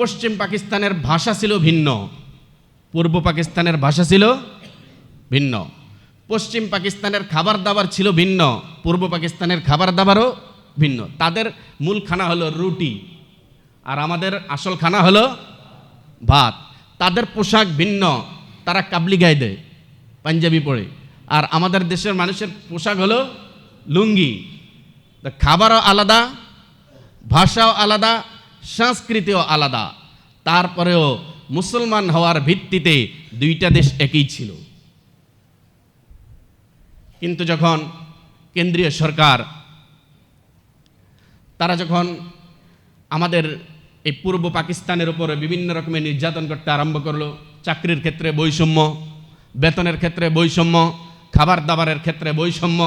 পশ্চিম পাকিস্তানের ভাষা ছিল ভিন্ন, পূর্ব পাকিস্তানের ভাষা ছিল ভিন্ন। পশ্চিম পাকিস্তানের খাবার দাবার ছিল ভিন্ন, পূর্ব পাকিস্তানের খাবার দাবারও ভিন্ন। তাদের মূল খানা হলো রুটি, আর আমাদের আসল খানা হলো ভাত। তাদের পোশাক ভিন্ন, তারা কাবলি গায়ে দেয়, পাঞ্জাবি পরে, আর আমাদের দেশের মানুষের পোশাক হলো লুঙ্গি। খাবারও আলাদা, ভাষাও আলাদা, সংস্কৃতিও আলাদা। তারপরেও মুসলমান হওয়ার ভিত্তিতে দুইটা দেশ একই ছিল। কিন্তু যখন কেন্দ্রীয় সরকার তারা যখন আমাদের এই পূর্ব পাকিস্তানের উপরে বিভিন্ন রকমের নির্যাতন করতে আরম্ভ করলো, চাকরির ক্ষেত্রে বৈষম্য, বেতনের ক্ষেত্রে বৈষম্য, খাবার দাবারের ক্ষেত্রে বৈষম্য,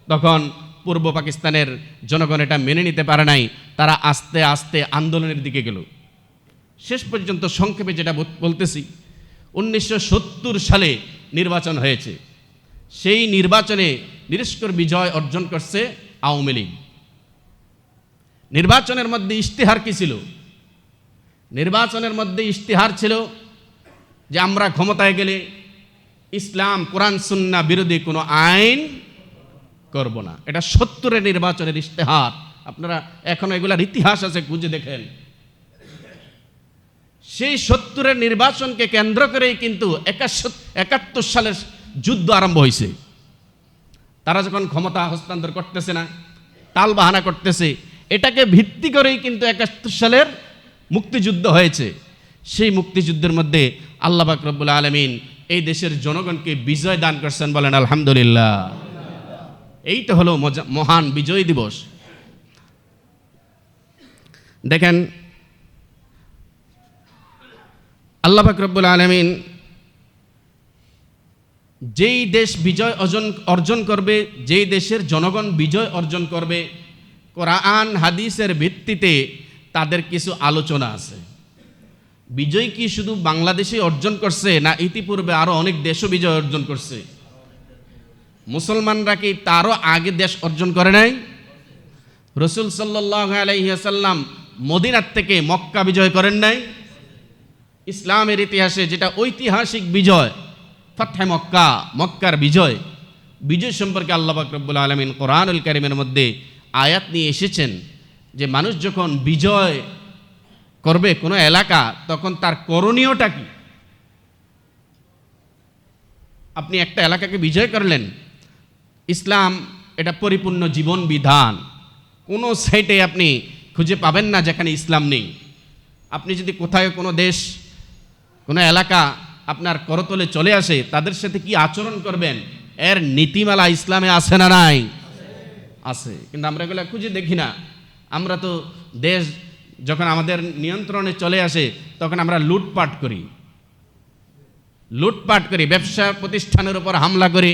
তখন পূর্ব পাকিস্তানের জনগণ এটা মেনে নিতে পারে নাই। তারা আস্তে আস্তে আন্দোলনের দিকে গেল। শেষ পর্যন্ত সংক্ষেপে যেটা বলতেছি, 1970 সালে নির্বাচন হয়েছে। সেই নির্বাচনে নিরস্কর বিজয় অর্জন করছে আওয়ামী লীগ। নির্বাচনের মধ্যে ইশতেহার কি ছিল? নির্বাচনের মধ্যে ইশতেহার ছিল যে আমরা ক্ষমতায় গেলে ইসলাম কোরআন সুন্নাহ বিরোধী কোনো আইন করব না। এটা 70-এর নির্বাচনের ইশতেহার। আপনারা এখন এগুলার ইতিহাস আছে, খুঁজে দেখেন। সেই 70-এর নির্বাচনকে কেন্দ্র করেই কিন্তু 71 সালের যুদ্ধ আরম্ভ হয়েছে। তারা যখন ক্ষমতা হস্তান্তর করতেছে না, টাল বাহানা করতেছে, এটাকে ভিত্তি করেই কিন্তু 71 সালের মুক্তিযুদ্ধ হয়েছে। সেই মুক্তিযুদ্ধের মধ্যে আল্লাহ পাক রব্বুল আলামিন এই দেশের জনগণকে বিজয় দান করছেন, বলেন আলহামদুলিল্লাহ। এই তো হলো মহান বিজয় দিবস। দেখেন, আল্লাহ পাক রব্বুল আলামিন যেই দেশ বিজয় অর্জন করবে, যেই দেশের জনগণ বিজয় অর্জন করবে, কোরআন হাদিসের ভিত্তিতে তাদের কিছু আলোচনা আছে। বিজয় কি শুধু বাংলাদেশে অর্জন করছে, না ইতিপূর্বে আরো অনেক দেশও বিজয় অর্জন করছে? মুসলমানরা কি তারও আগে দেশ অর্জন করে নাই? রাসূল সাল্লাল্লাহু আলাইহি ওয়াসাল্লাম মদিনার থেকে মক্কা বিজয় করেন নাই? ইসলামের ইতিহাসে যেটা ঐতিহাসিক বিজয়, ফাতহে মক্কা, মক্কার বিজয়, বিজয় সম্পর্কে আল্লাহ পাক রব্বুল আলামিন কোরআনুল কারীমের মধ্যে আয়াত নিয়ে এসেছেন যে মানুষ যখন বিজয় করবে কোনো এলাকা, তখন তার করণীয়টা কি? আপনি একটা এলাকাকে বিজয় করলেন, ইসলাম এটা পরিপূর্ণ জীবন বিধান। কোনো সাইটে আপনি খুঁজে পাবেন না যেখানে ইসলাম নেই। আপনি যদি কোথায় কোনো দেশ, কোনো এলাকা আপনার করতলে চলে আসে, তাদের সাথে কি আচরণ করবেন, এর নীতিমালা ইসলামে আছে না নাই? আছে। কিন্তু আমরা এগুলো খুঁজে দেখি না। আমরা তো দেশ যখন আমাদের নিয়ন্ত্রণে চলে আসে, তখন আমরা লুটপাট করি, ব্যবসা প্রতিষ্ঠানের উপর হামলা করি,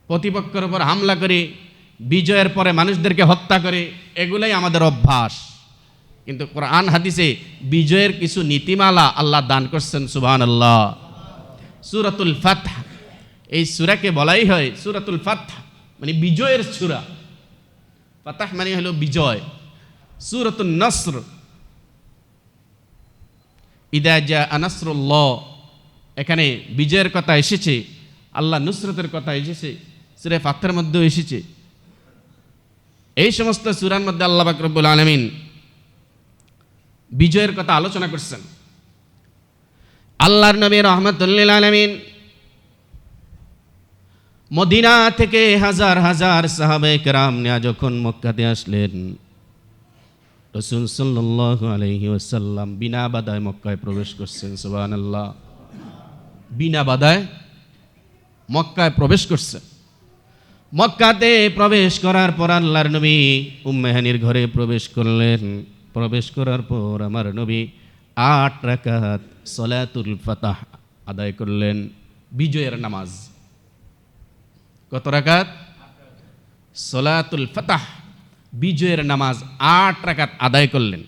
প্রতিপক্ষের উপর হামলা করি, বিজয়ের পরে মানুষদেরকে হত্যা করে। এগুলাই আমাদের অভ্যাস। কিন্তু কোরআন হাদিসে বিজয়ের কিছু নীতিমালা আল্লাহ দান করছেন, সুবহানাল্লাহ। সূরাতুল ফাতহ, এই সূরাকে বলাই হয় সূরাতুল ফাতহ, মানে বিজয়ের সূরা। ফাতহ মানে হলো বিজয়। সূরাতুন নসর, ইদা জাআ নাসরুল্লাহ, এখানে বিজয়ের কথা এসেছে, আল্লাহ নুসরতের কথা এসেছে, সূরা ফাতহের মধ্যেও এসেছে। এই সমস্ত সূরার মধ্যে আল্লাহ পাক রব্বুল আলামিন বিজয়ের কথা আলোচনা করছেন। আল্লাহর নবী রাহমাতুল লিল আলামিন মদিনা থেকে হাজার হাজার সাহাবায়ে কেরাম নিয়ে যখন মক্কাতে আসলেন, রাসূল সাল্লাল্লাহু আলাইহি ওয়াসাল্লাম বিনা বাধায় মক্কায় প্রবেশ করছেন, সুবহানাল্লাহ। বিনা বাধায় মক্কায় প্রবেশ করছেন। মক্কাতে প্রবেশ করার পর আল্লাহর নবী উম্মে হানির ঘরে প্রবেশ করলেন। প্রবেশ করার পর আমার নবী 8 রাকাত সলাতুল ফাতহ আদায় করলেন, বিজয়ের নামাজ। কত রাকাত? সলাতুল ফাতহ, বিজয়ের নামাজ 8 রাকাত আদায় করলেন।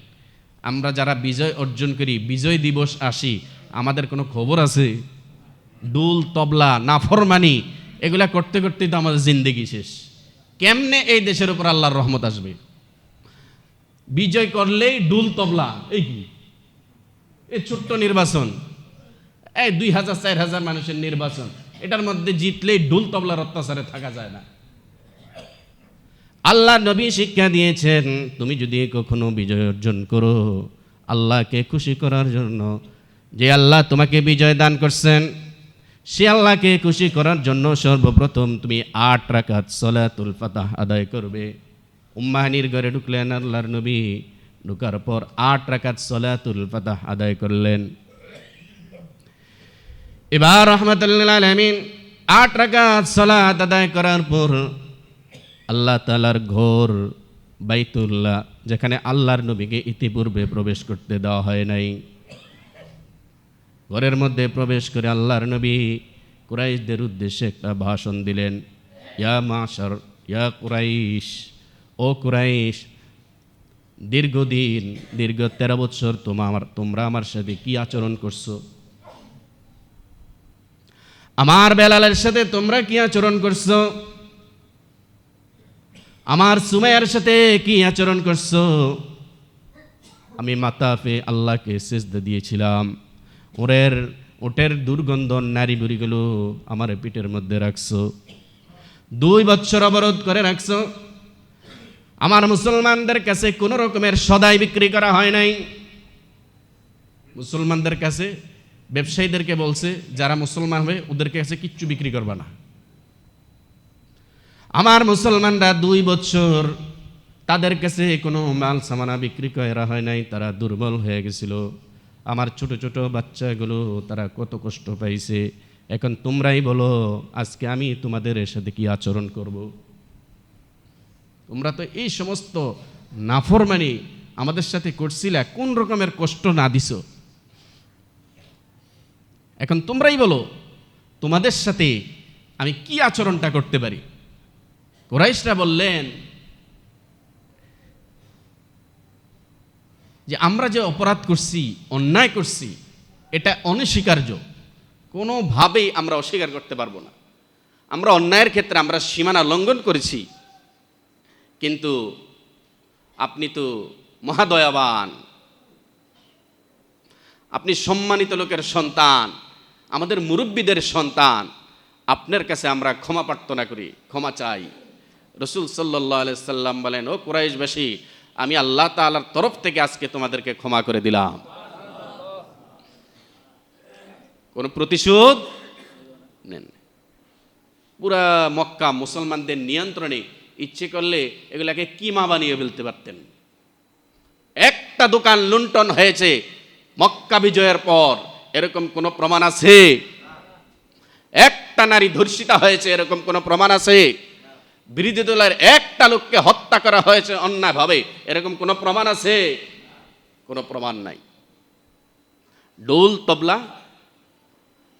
আমরা যারা বিজয় অর্জন করি, বিজয় দিবস আসি, আমাদের কোনো খবর আছে? ডুল তবলা নাফরমানি এগুলা করতে করতেই তো আমাদের জিন্দেগি শেষ। কেমনে এই দেশের উপর আল্লাহর রহমত আসবে? বিজয় করলেই ডুল তবলা, এই কি এই ছোট্ট নির্বাচন, এই 2000-4000 মানুষের নির্বাচন, এটার মধ্যে জিতলেই ঢোল তবলার অত্যাচারে থাকা যায় না। আল্লাহ নবী শিক্ষা দিয়েছেন, তুমি যদি কখনো বিজয় অর্জন করো আল্লাহকে খুশি করার জন্য, যে আল্লাহ তোমাকে বিজয় দান করছেন সে আল্লাহকে খুশি করার জন্য সর্বপ্রথম তুমি 8 রাকাত সালাতুল ফাতাহ আদায় করবে। উম্মাহানির ঘরে ঢুকলেন আল্লাহর নবী, ঢুকার পর 8 রাকাত সালাতুল ফাতাহ আদায় করলেন। এবার রাহমাতুল লিল আলামিন 8 রাকাত সালাত আদায় করার পর আল্লাহ তাআলার ঘর বাইতুল্লাহ, যেখানে আল্লাহর নবীকে ইতিপূর্বে প্রবেশ করতে দেওয়া হয় নাই, ঘরের মধ্যে প্রবেশ করে আল্লাহর নবী কুরাইশদের উদ্দেশ্যে একটা ভাষণ দিলেন। ইয়া মাশার ইয়া কুরাইশ, ও কুরাইশ, দীর্ঘ 13 বছর তোমরা আমার সাথে কি আচরণ করছো? আমার বেলালের সাথে তোমরা কি আচরণ করছো? আমার সুমাইয়ার সাথে কি আচরণ করছো? আমি মাতাফে আল্লাহকে সিজদা দিয়েছিলাম, ওটের দুর্গন্ধ নারী বুড়িগুলো আমার পিঠের মধ্যে রাখছো, 2 বছর অবরোধ করে রাখছো। আমার মুসলমানদের কাছে কোনো রকমের সদাই বিক্রি করা হয় নাই। মুসলমানদের কাছে ব্যবসায়ীদেরকে বলছে যারা মুসলমান হবে ওদের কাছে কিচ্ছু বিক্রি করবা না। আমার মুসলমানরা 2 বছর তাদের কাছে কোনো মাল সামানা বিক্রি করা হয় নাই, তারা দুর্বল হয়ে গেছিল। আমার ছোট ছোট বাচ্চাগুলো তারা কত কষ্ট পাইছে। এখন তোমরাই বলো আজকে আমি তোমাদের সাথে কি আচরণ করব? তোমরা তো এই সমস্ত নাফরমানি আমাদের সাথে করছিলে, কোন রকমের কষ্ট না দিছো? এখন তোমরাই বলো তোমাদের সাথে আমি কি আচরণটা করতে পারি? কুরাইশরা বললেন যে আমরা যে অপরাধ করছি, অন্যায় করছি, এটা অনস্বীকার্য, কোনোভাবেই আমরা অস্বীকার করতে পারবো না। আমরা অন্যায়ের ক্ষেত্রে আমরা সীমানা লঙ্ঘন করেছি, কিন্তু আপনি তো মহাদয়াবান, আপনি সম্মানিত লোকের সন্তান, আমাদের মুরব্বীদের সন্তান, আপনার কাছে আমরা ক্ষমা প্রার্থনা করি, ক্ষমা চাই। রাসূল সাল্লাল্লাহু আলাইহি সাল্লাম বলেন, ও কুরাইশবাসী, আমি আল্লাহ তাআলার তরফ থেকে আজকে তোমাদেরকে ক্ষমা করে দিলাম। কোন প্রতিশোধ নেন। পুরা মক্কা মুসলমানদের নিয়ন্ত্রণে, ইচ্ছে করলে এগুলাকে কিমা বানিয়ে ফেলতে পারতেন। একটা দোকান লুণ্ঠন হয়েছে মক্কা বিজয়ের পর, এরকম কোন প্রমাণ আছে? একটা নারী ধর্ষিতা হয়েছে, এরকম কোন প্রমাণ আছে? বিরোধী দলের একটা লোককে হত্যা করা হয়েছে অন্যায়ভাবে, এরকম কোন প্রমাণ আছে? কোনো প্রমাণ নাই। ডোল তবলা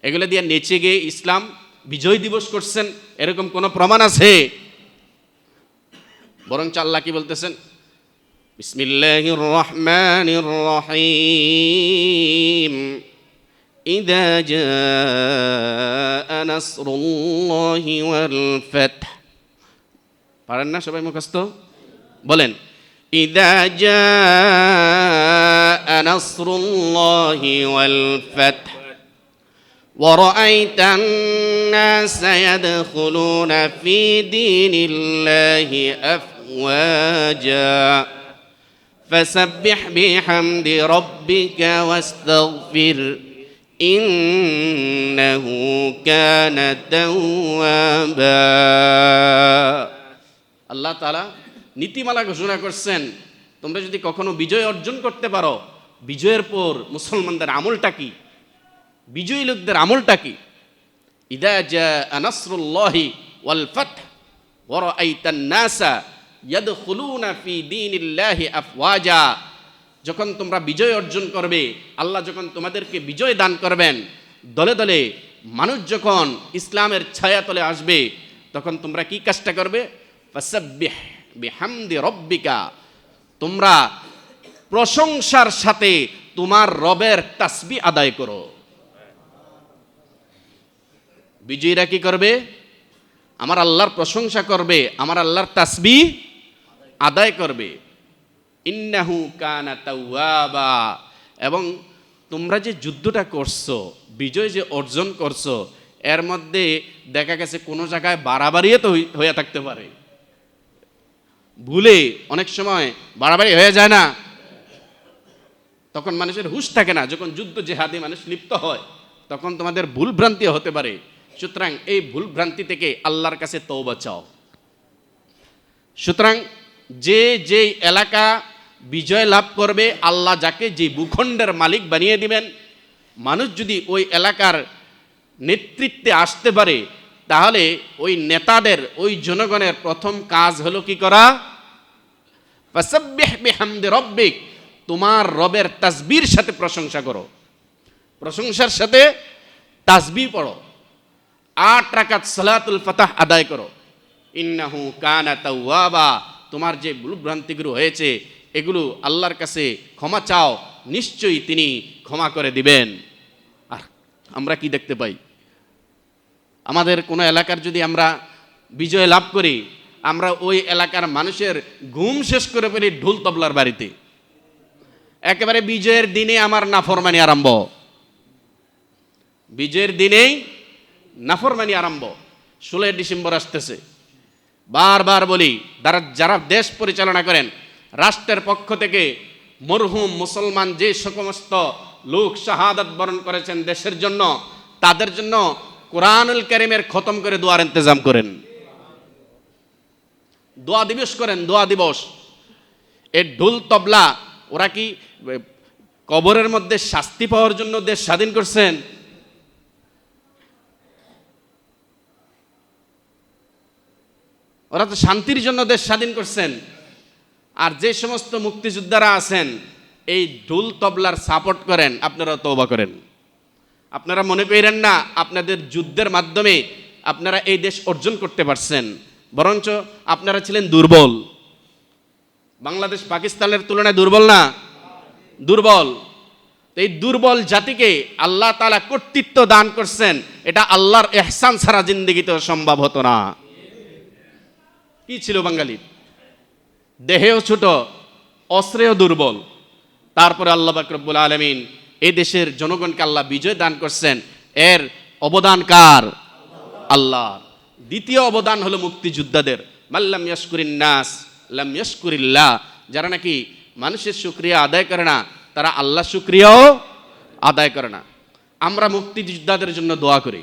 এগুলো দিয়ে নেচে গিয়ে ইসলাম বিজয় দিবস করছেন, এরকম কোন প্রমাণ আছে? বরং আল্লাহ কি বলতেছেন? বিসমিল্লাহির রহমানির রহিম, ইযা জাআ নাসরুল্লাহি ওয়াল ফাতহ। পারেন না সবাই মুখস্থ? বলেন, ইযা জাআ নাসরুল্লাহি ওয়াল ফাতহ ورأيت الناس يدخلون في دين الله أفواجا فسبح بحمد ربك واستغفر إنه كان توابا। আল্লাহ তাআলা নীতিমালা ঘোষণা করছেন, তোমরা যদি কখনো বিজয় অর্জন করতে পারো, বিজয়ের পর মুসলমানদের আমলটা কি, বিজয়ী লোকদের আমলটা কি? ইযা জাআ নাসরুল্লাহি ওয়াল ফাতহ ওয়া রাআইতান নাসা ইয়াদখুলুনা ফি দীনিল্লাহি আফওয়াজা। যখন তোমরা বিজয় অর্জন করবে, আল্লাহ যখন তোমাদেরকে বিজয় দান করবেন, দলে দলে মানুষ যখন ইসলামের ছায়াতলে আসবে, তখন তোমরা কি কাজটা করবে? ফাসাব্বিহ বিহামদি রাব্বিকা, তোমরা প্রশংসার সাথে তোমার রবের তাসবিহ আদায় করো। বিজয়ীরা কি করবে? আমার আল্লাহর প্রশংসা করবে, আমার আল্লাহর তাসবিহ আদায় করবে। ইন্নাহু কানা তাওয়াবা, এবং তোমরা যে যুদ্ধটা করছো, বিজয় যে অর্জন করছো, এর মধ্যে দেখা গেছে কোনো জায়গায় বাড়াবাড়িও তো হয়ে থাকতে পারে। ভুলে অনেক সময় বাড়াবাড়ি হয়ে যায় না, তখন মানুষের হুঁশ থাকে না। যখন যুদ্ধ জেহাদে মানুষ লিপ্ত হয় তখন তোমাদের ভুল ভ্রান্তি হতে পারে। সুতরাং এই ভুল ভ্রান্তি থেকে আল্লাহর কাছে তওবা চাও। সুতরাং যে যেই এলাকা বিজয় লাভ করবে, আল্লাহ যাকে যে ভূখণ্ডের মালিক বানিয়ে দিবেন, মানুষ যদি ওই এলাকার নেতৃত্বে আসতে পারে, তাহলে ওই নেতাদের, ওই জনগণের প্রথম কাজ হলো কি করা? ফাসাব্বিহ বিহামদি রাব্বিক, তোমার রবের তাসবির সাথে প্রশংসা করো, প্রশংসার সাথে তাসবিহ পড়ো, 8 রাকাত সালাতুল ফাতাহ আদায় করো। ইন্নাহু কানা তাওয়াবা, তোমার যে ভুলভ্রান্তিগুলো হয়েছে এগুলো আল্লাহর কাছে ক্ষমা চাও, নিশ্চয়ই তিনি ক্ষমা করে দিবেন। আর আমরা কি দেখতে পাই? আমাদের কোনো এলাকার যদি আমরা বিজয় লাভ করি, আমরা ওই এলাকার মানুষের ঘুম শেষ করে ফেলি ঢোল তবলার বাড়িতে। একেবারে বিজয়ের দিনে আমার নাফরমানি আরম্ভ, বিজয়ের দিনেই নাফরমানি আরম্ভ। 16 ডিসেম্বর আসতেছে, বারবার বলি, যারা দেশ পরিচালনা করেন, রাষ্ট্রের পক্ষ থেকে মরহুম মুসলমান যে সমস্ত লোক শাহাদাত বরণ করেছেন দেশের জন্য, তাদের জন্য কোরআনুল কারীমের খতম করে দোয়ার ইন্তজাম করেন, দোয়া দিবস করেন, দোয়া দিবস। এই ঢোল তবলা ওরা কি কবরের মধ্যে শাস্তি পাওয়ার জন্য দেশ স্বাধীন করছেন? ওরা তো শান্তির জন্য দেশ স্বাধীন করছেন। আর যে সমস্ত মুক্তিযোদ্ধারা আছেন এই ঢোল তবলার সাপোর্ট করেন, আপনারা তওবা করেন। আপনারা মনে করেন না আপনাদের যুদ্ধের মাধ্যমে আপনারা এই দেশ অর্জন করতে পারছেন, বরঞ্চ আপনারা ছিলেন দুর্বল। বাংলাদেশ পাকিস্তানের তুলনায় দুর্বল না? দুর্বল। এই দুর্বল জাতিকে আল্লাহ তাআলা কর্তৃত্ব দান করছেন, এটা আল্লাহর ইহসান ছাড়া জিন্দেগিতেও সম্ভব হতো না। কি ছিল বাঙালির? দেহেও ছোট, অস্ত্রেও দুর্বল। তারপরে আল্লাহ পাক রব্বুল আলামিন এই দেশের জনগণকে আল্লাহ বিজয় দান করছেন। এর অবদান কার? আল্লাহ। দ্বিতীয় অবদান হলো মুক্তিযোদ্ধাদের। মাল্লাম ইয়াশকুরিন নাস লাম ইয়াশকুরিল্লাহ, যারা নাকি মানুষের শুকরিয়া আদায় করে না, তারা আল্লাহ শুকরিয়াও আদায় করে না। আমরা মুক্তিযোদ্ধাদের জন্য দোয়া করি।